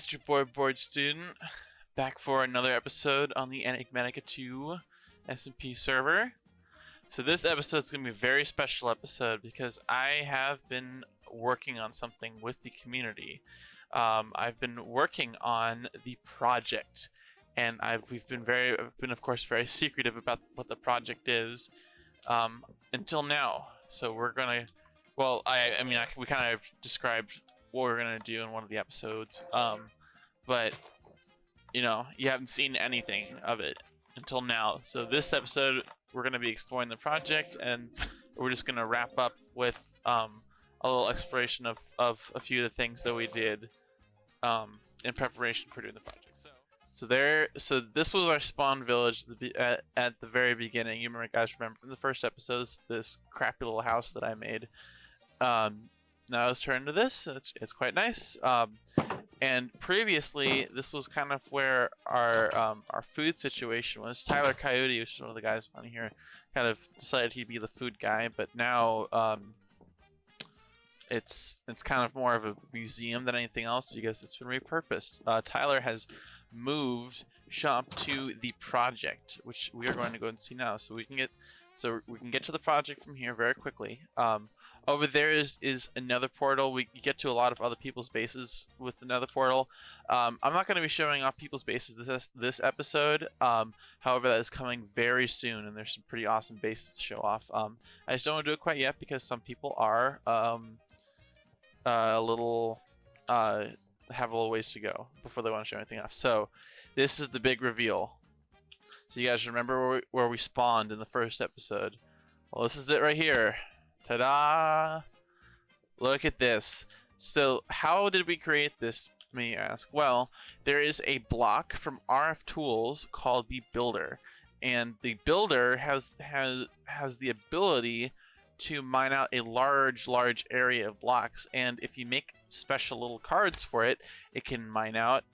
It's your boy Board Student, back for another episode on the Enigmatica 2 SMP server. So this episode is going to be a very special episode because I have been working on something with the community. I've been working on the project, and I've been of course very secretive about what the project is until now. So we're gonna, we kind of described what we're gonna do in one of the episodes, but you haven't seen anything of it until now. So this episode we're gonna be exploring the project, and we're just gonna wrap up with a little exploration of a few of the things that we did in preparation for doing the project. So this was our spawn village at the very beginning. You guys remember from the first episodes, this crappy little house that I made. Now it's turned to this. It's quite nice. And previously, this was kind of where our food situation was. Tyler Coyote, which is one of the guys on here, kind of decided he'd be the food guy, but now it's kind of more of a museum than anything else because it's been repurposed. Tyler has moved shop to the project, which we are going to go and see now. So we can get to the project from here very quickly. Over there is another portal. We get to a lot of other people's bases with another portal. I'm not going to be showing off people's bases this episode. However, that is coming very soon, and there's some pretty awesome bases to show off. I just don't want to do it quite yet because some people are have a little ways to go before they want to show anything off. So this is the big reveal. So you guys remember where we spawned in the first episode? Well, this is it right here. Ta-da! Look at this. So how did we create this, may you ask? Well, there is a block from RF Tools called the Builder, and the Builder has the ability to mine out a large area of blocks, and if you make special little cards for it, it can mine out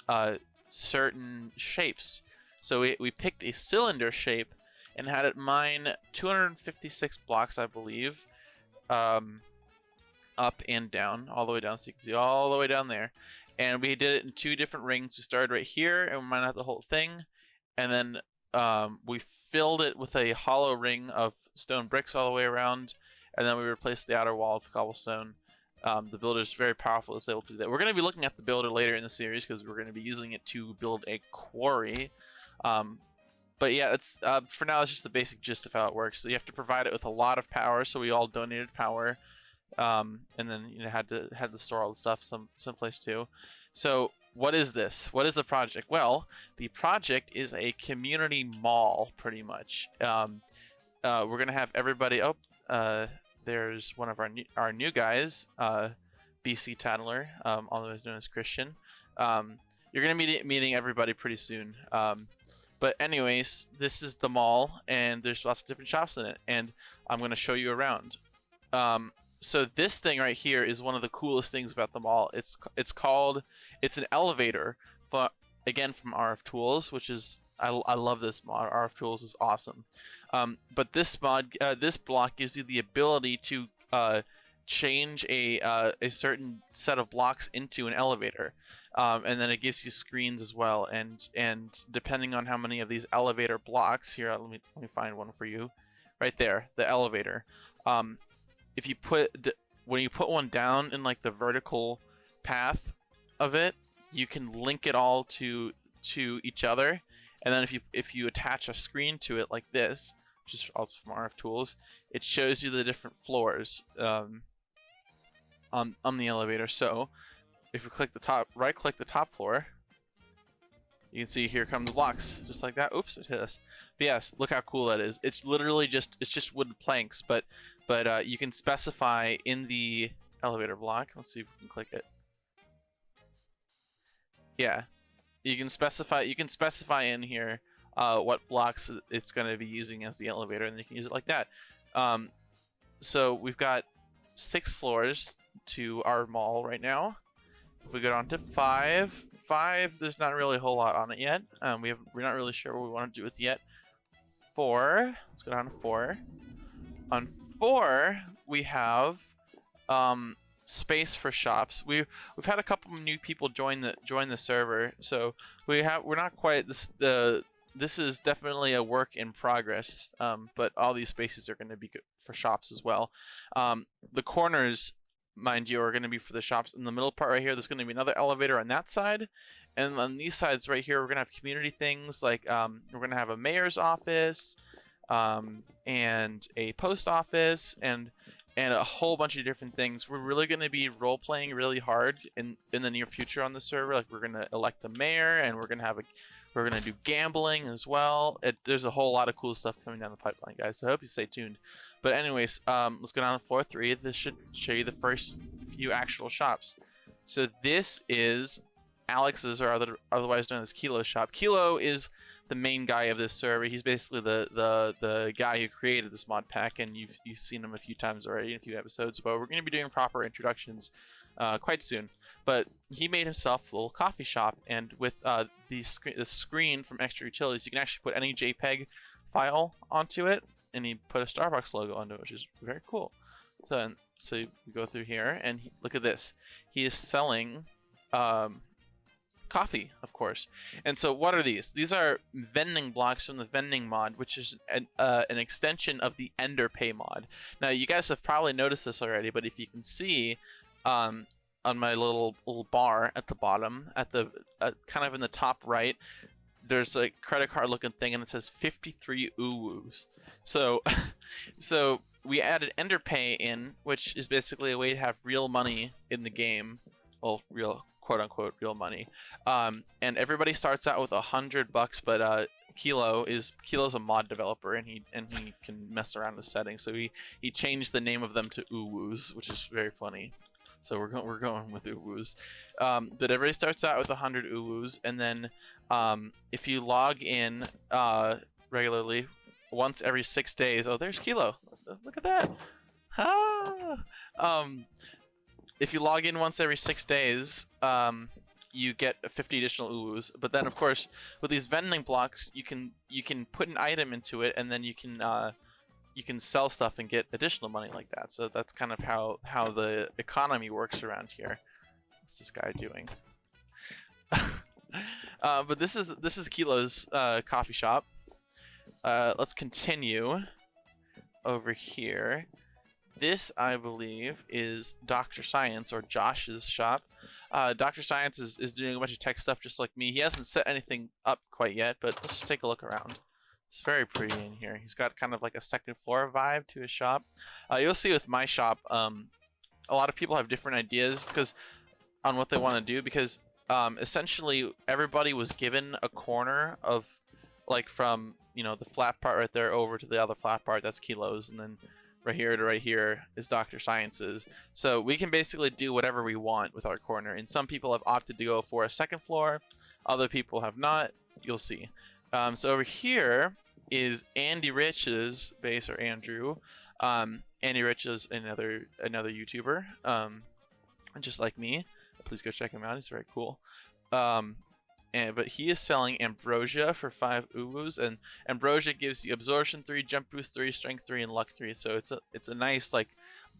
certain shapes. So we picked a cylinder shape and had it mine 256 blocks, I believe, up and down, all the way down, so you can see all the way down there. And we did it in two different rings. We started right here and we mined out the whole thing, and then we filled it with a hollow ring of stone bricks all the way around, and then we replaced the outer wall with cobblestone. The builder is very powerful. It's able to do that. We're going to be looking at the builder later in the series because we're going to be using it to build a quarry. But yeah, it's for now, it's just the basic gist of how it works. So you have to provide it with a lot of power. So we all donated power, and then had to store all the stuff someplace too. So what is this? What is the project? Well, the project is a community mall, pretty much. We're gonna have everybody. There's one of our new guys, BC Tattler, otherwise known as Christian. You're gonna be meeting everybody pretty soon. But anyways, this is the mall, and there's lots of different shops in it, and I'm gonna show you around. So this thing right here is one of the coolest things about the mall. It's an elevator, again from RF Tools, which is I love this mod. RF Tools is awesome. But this block gives you the ability to change a certain set of blocks into an elevator, and then it gives you screens as well. And depending on how many of these elevator blocks here, let me find one for you, right there, the elevator. If you when you put one down in like the vertical path of it, you can link it all to each other. And then if you attach a screen to it like this, which is also from RF Tools, it shows you the different floors on the elevator. So if you click the top, right-click the top floor, you can see here come the blocks, just like that. Oops, it hit us. But yes, look how cool that is. It's literally just wooden planks, but you can specify in the elevator block. Let's see if we can click it. Yeah. You can specify in here what blocks it's going to be using as the elevator, and you can use it like that. So we've got 6 floors to our mall right now. If we go down to 5, there's not really a whole lot on it yet. We're not really sure what we want to do with it yet. 4, let's go down to 4. On 4, we have space for shops. We've had a couple of new people join the server, so we're not quite this is definitely a work in progress. But all these spaces are going to be good for shops as well. The corners, mind you, are going to be for the shops. In the middle part right here, there's going to be another elevator on that side, and on these sides right here, we're going to have community things like we're going to have a mayor's office, and a post office, and a whole bunch of different things. We're really going to be role playing really hard in the near future on the server. Like we're going to elect the mayor, and we're going to do gambling as well. There's a whole lot of cool stuff coming down the pipeline, guys. So I hope you stay tuned. But anyways, let's go down to floor 3. This should show you the first few actual shops. So this is Alex's, or otherwise known as Kilo's shop. Kilo is the main guy of this server. He's basically the guy who created this mod pack, and you've seen him a few times already in a few episodes. But we're going to be doing proper introductions quite soon. But he made himself a little coffee shop, and with the screen from Extra Utilities, you can actually put any JPEG file onto it, and he put a Starbucks logo onto it, which is very cool. So you go through here, and look at this. He is selling coffee, of course. And so what are these? These are vending blocks from the vending mod, which is an extension of the Ender Pay mod. Now, you guys have probably noticed this already, but if you can see on my little bar at the bottom, at the kind of in the top right, there's a credit card looking thing, and it says 53 uwus. So so we added Ender Pay in, which is basically a way to have real money in the game. Well, real, quote-unquote real money. And everybody starts out with $100, but Kilo's a mod developer, and he can mess around with settings. So he changed the name of them to uwus, which is very funny. So we're going with uwus. But everybody starts out with 100 uwus, and then if you log in regularly once every 6 days, oh, there's Kilo. Look at that. If you log in once every 6 days, you get 50 additional uwus. But then, of course, with these vending blocks, you can put an item into it, and then you can sell stuff and get additional money like that. So that's kind of how the economy works around here. What's this guy doing? But this is Kilo's coffee shop. Let's continue over here. This, I believe, is Dr. Science, or Josh's shop. Dr. Science is doing a bunch of tech stuff just like me. He hasn't set anything up quite yet, but let's just take a look around. It's very pretty in here. He's got kind of like a second floor vibe to his shop. You'll see with my shop, a lot of people have different ideas on what they want to do, because essentially everybody was given a corner of, like, from the flat part right there over to the other flat part. That's Kilo's, and then right here to right here is Dr. Science's. So we can basically do whatever we want with our corner, and some people have opted to go for a second floor, other people have not. You'll see. So over here is Andy Rich's base, or Andrew. Andy Rich is another YouTuber, just like me. Please go check him out. He's very cool. But he is selling Ambrosia for 5 uwus, and Ambrosia gives you Absorption 3, Jump Boost 3, Strength 3, and Luck 3. So it's a nice, like,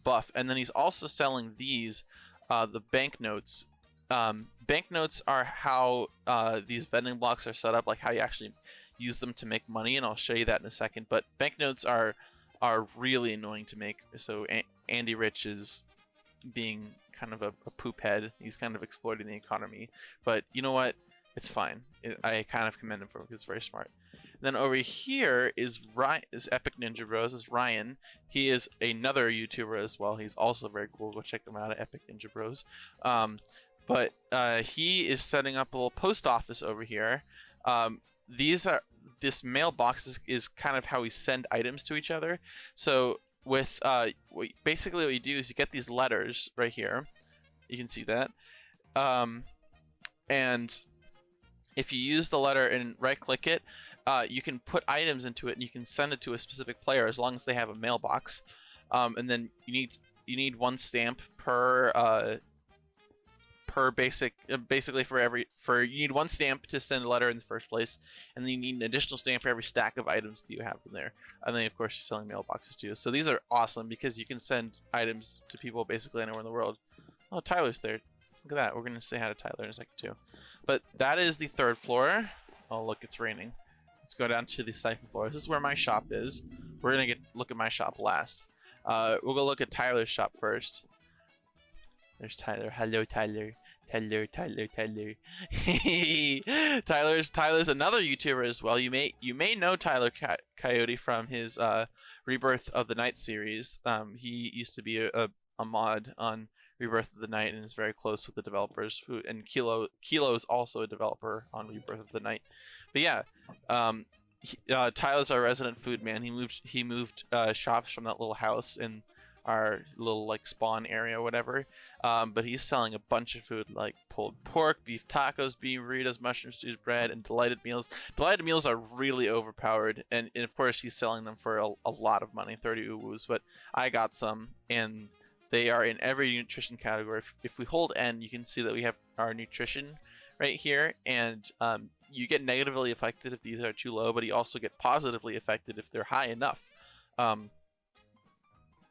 buff. And then he's also selling these, the banknotes. Banknotes are how these vending blocks are set up, like how you actually use them to make money, and I'll show you that in a second. But banknotes are really annoying to make. So Andy Rich is being kind of a poop head. He's kind of exploiting the economy. But you know what? It's fine. I kind of commend him for it because it's very smart. And then over here is Epic Ninja Bros. Is Ryan. He is another YouTuber as well. He's also very cool. Go check him out at Epic Ninja Bros. But he is setting up a little post office over here. This mailbox is kind of how we send items to each other. So with basically what you do is you get these letters right here. You can see that. And if you use the letter and right-click it, you can put items into it, and you can send it to a specific player as long as they have a mailbox. And then you need 1 stamp per basically you need 1 stamp to send a letter in the first place, and then you need an additional stamp for every stack of items that you have in there. And then of course you're selling mailboxes too. So these are awesome because you can send items to people basically anywhere in the world. Oh, Tyler's there. Look at that. We're going to say hi to Tyler in a second, too. But that is the 3rd floor. Oh, look, it's raining. Let's go down to the 2nd floor. This is where my shop is. We're going to look at my shop last. We'll go look at Tyler's shop first. There's Tyler. Hello, Tyler. Tyler. Tyler's another YouTuber as well. You may know Tyler Coyote from his Rebirth of the Night series. He used to be a mod on Rebirth of the Night and is very close with the developers. And Kilo is also a developer on Rebirth of the Night. But yeah, Tyler's our resident food man. He moved shops from that little house in our little like spawn area or whatever, but he's selling a bunch of food like pulled pork, beef tacos, beef burritos, mushroom stews, bread, and delighted meals. Delighted meals are really overpowered, and of course he's selling them for a lot of money, 30 uwus, but I got some, and they are in every nutrition category. If we hold N, you can see that we have our nutrition right here, and you get negatively affected if these are too low, but you also get positively affected if they're high enough.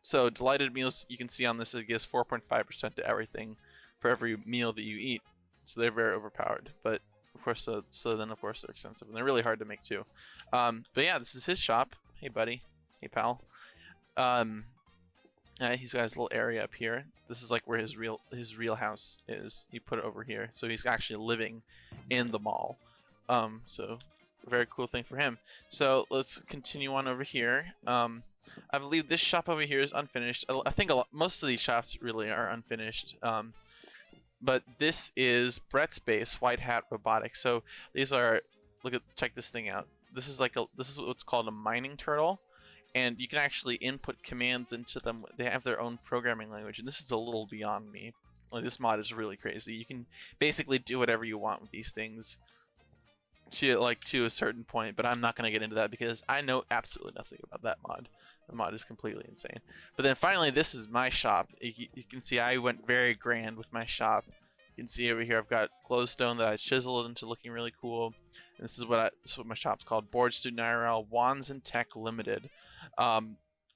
So delighted meals, you can see on this, it gives 4.5% to everything for every meal that you eat. So they're very overpowered, but of course, so then of course they're expensive and they're really hard to make too. But yeah, this is his shop. Hey buddy, hey pal. He's got his little area up here. This is like where his real house is. He put it over here, so he's actually living in the mall. So very cool thing for him. So let's continue on over here. I believe this shop over here is unfinished. I think most of these shops really are unfinished. But this is Brett's base, White Hat Robotics. So these are, check this thing out. This is what's called a mining turtle, and you can actually input commands into them. They have their own programming language, and this is a little beyond me. Like, this mod is really crazy. You can basically do whatever you want with these things to a certain point, but I'm not going to get into that because I know absolutely nothing about that mod. The mod is completely insane. But then finally, this is my shop. You can see I went very grand with my shop. You can see over here I've got glowstone that I chiseled into looking really cool. And this is what my shop's called, Board Student IRL Wands and Tech Limited.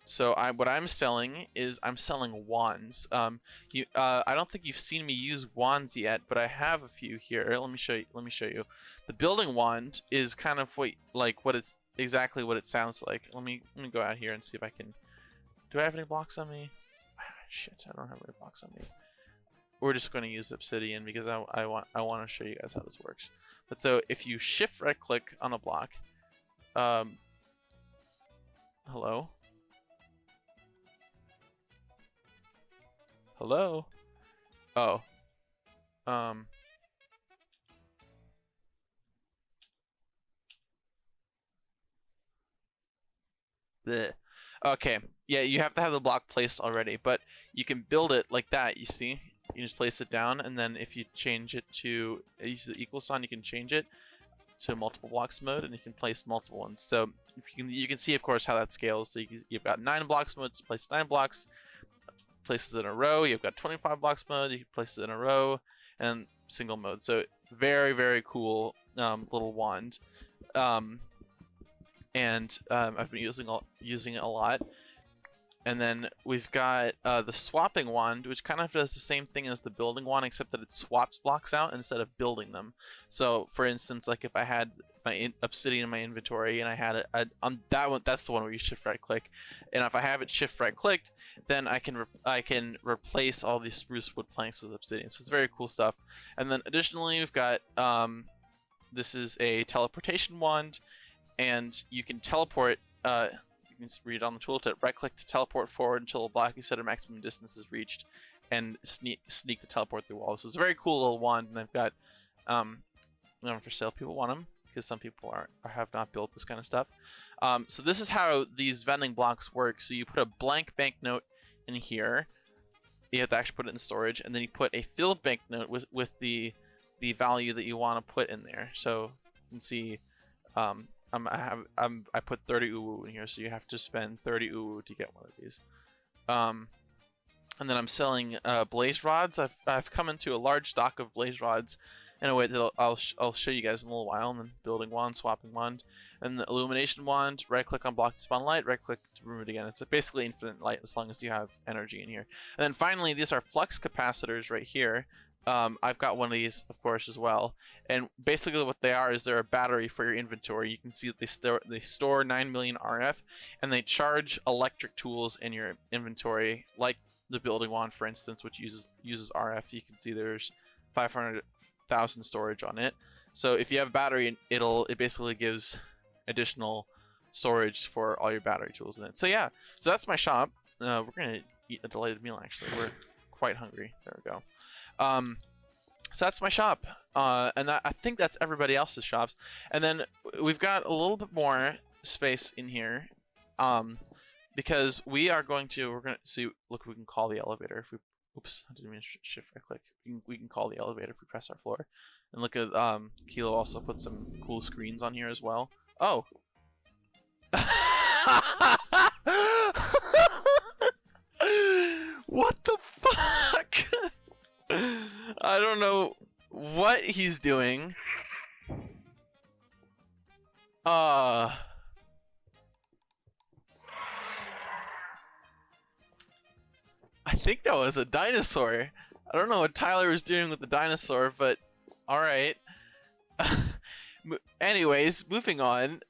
So what I'm selling is I'm selling wands. I don't think you've seen me use wands yet, but I have a few here. Let me show you. The building wand is kind of exactly what it sounds like. Let me go out here and see if I can. Do I have any blocks on me? Shit, I don't have any blocks on me. We're just going to use obsidian because I want to show you guys how this works. But so if you shift right click on a block, hello. Hello? Oh. Bleh. Okay. Yeah, you have to have the block placed already, but you can build it like that, you see? You just place it down, and then if you change it to use the equal sign, you can change it to multiple blocks mode, and you can place multiple ones. So you can see, of course, how that scales. So you've got 9 blocks mode, just place 9 blocks, places in a row. You've got 25 blocks mode, you can place it in a row, and single mode. So very, very cool little wand. I've been using it a lot. And then we've got the swapping wand, which kind of does the same thing as the building wand, except that it swaps blocks out instead of building them. So, for instance, like if I had my obsidian in my inventory and I had it on that one, that's the one where you shift right click. And if I have it shift right clicked, then I can replace all these spruce wood planks with obsidian. So it's very cool stuff. And then additionally, we've got this is a teleportation wand, and you can teleport. You can read it on the tooltip. Right click to teleport forward until a block you set a maximum distance is reached, and sneak the teleport through walls. So it's a very cool little wand, and I've got them for sale if people want them, because some people have not built this kind of stuff. So this is how these vending blocks work. So you put a blank banknote in here. You have to actually put it in storage, and then you put a filled banknote with the value that you want to put in there. So you can see. I put 30 uwu in here, so you have to spend 30 uwu to get one of these. And then I'm selling blaze rods. I've come into a large stock of blaze rods, in a way that I'll show you guys in a little while. And then building wand, swapping wand, and the illumination wand. Right click on block to spawn light. Right click to remove it again. It's basically infinite light as long as you have energy in here. And then finally, these are flux capacitors right here. I've got one of these, of course, as well. And basically, what they are is they're a battery for your inventory. You can see that they store 9 million RF, and they charge electric tools in your inventory, like the building wand, for instance, which uses RF. You can see there's 500,000 storage on it. So if you have a battery, it basically gives additional storage for all your battery tools in it. So yeah, so that's my shop. We're gonna eat a delighted meal. Actually, we're quite hungry. There we go. So that's my shop, and I think that's everybody else's shops. And then we've got a little bit more space in here, because we're gonna see. Look, we can call the elevator if we. Oops, I didn't mean to shift right click. We can call the elevator if we press our floor. And look at Kilo also put some cool screens on here as well. Oh. What the fuck? I don't know what he's doing. I think that was a dinosaur. I don't know what Tyler was doing with the dinosaur, but alright. Anyways, moving on.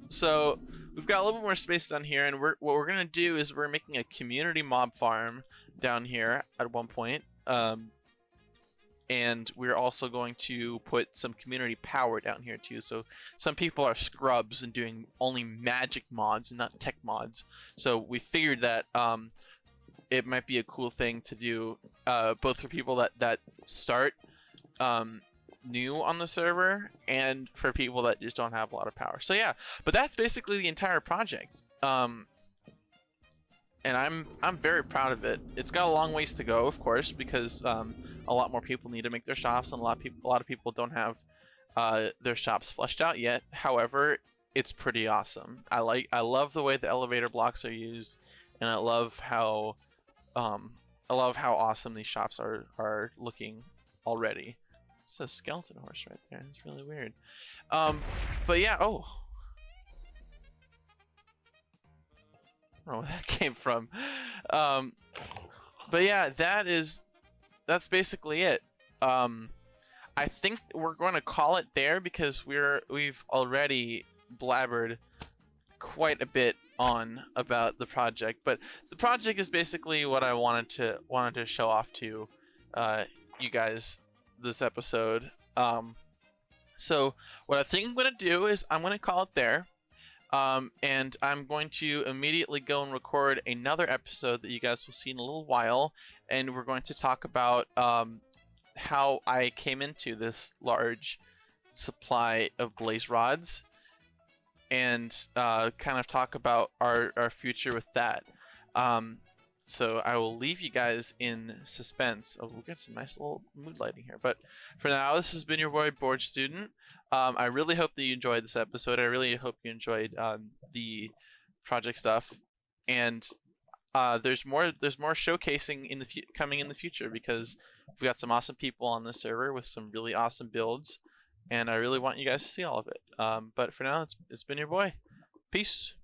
So we've got a little bit more space down here, and what we're gonna do is we're making a community mob farm down here at one point. And we're also going to put some community power down here too. So some people are scrubs and doing only magic mods and not tech mods. So we figured that it might be a cool thing to do, both for people that start new on the server and for people that just don't have a lot of power. So yeah, but that's basically the entire project. And I'm very proud of it. It's got a long ways to go, of course, because a lot more people need to make their shops, and a lot of people don't have their shops fleshed out yet. However, it's pretty awesome. I love the way the elevator blocks are used, and I love how awesome these shops are looking already. It's a skeleton horse right there. It's really weird. But yeah. Oh. I don't know where that came from. But yeah, that's basically it. I think we're going to call it there because we've already blabbered quite a bit on about the project. But the project is basically what I wanted to show off to you guys this episode. So what I think I'm going to do is I'm going to call it there. And I'm going to immediately go and record another episode that you guys will see in a little while, and we're going to talk about how I came into this large supply of blaze rods, and kind of talk about our future with that. So I will leave you guys in suspense. Oh, we'll get some nice little mood lighting here. But for now, this has been your boy, Board Student. I really hope that you enjoyed this episode. I really hope you enjoyed the project stuff. And there's more showcasing coming in the future, because we've got some awesome people on this server with some really awesome builds. And I really want you guys to see all of it. But for now, it's been your boy. Peace.